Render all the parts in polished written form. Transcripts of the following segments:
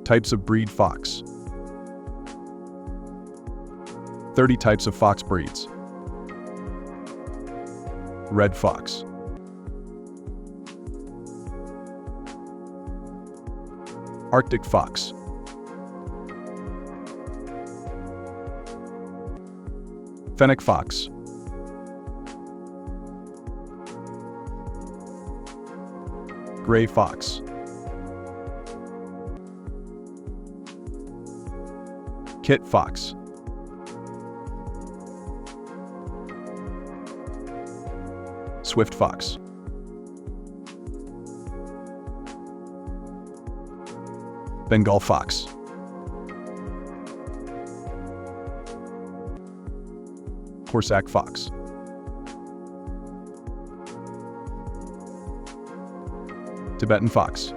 Types of breed fox. 30 types of fox breeds. Red fox. Arctic fox. Fennec fox. Gray fox. Kit fox. Swift fox. Bengal fox. Corsac fox. Tibetan fox.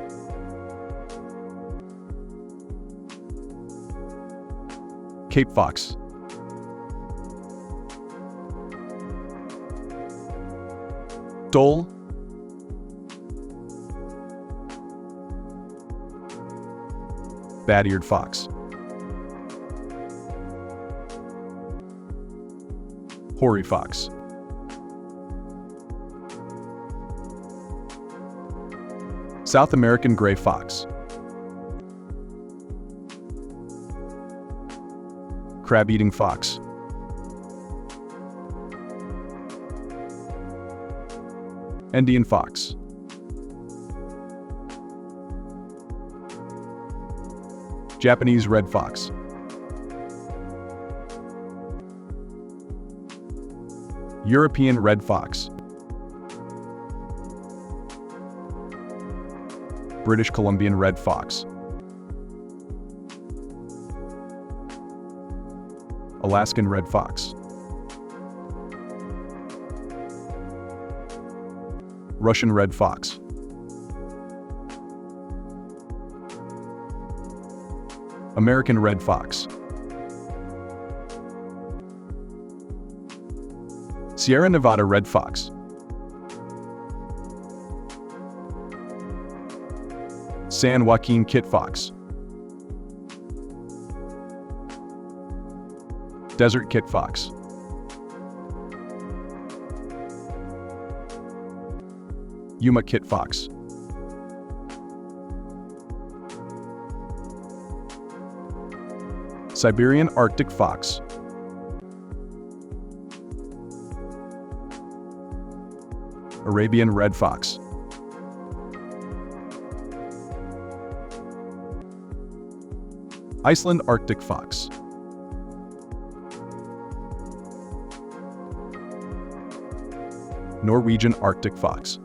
Cape fox. Dole. Bad-eared fox. Hoary fox. South American gray fox. Crab-eating fox. Indian fox. Japanese red fox. European red fox. British Columbian red fox. Alaskan red fox. Russian red fox. American red fox. Sierra Nevada red fox. San Joaquin kit fox. Desert kit fox. Yuma kit fox. Siberian Arctic fox. Arabian red fox. Iceland Arctic fox. Norwegian Arctic fox.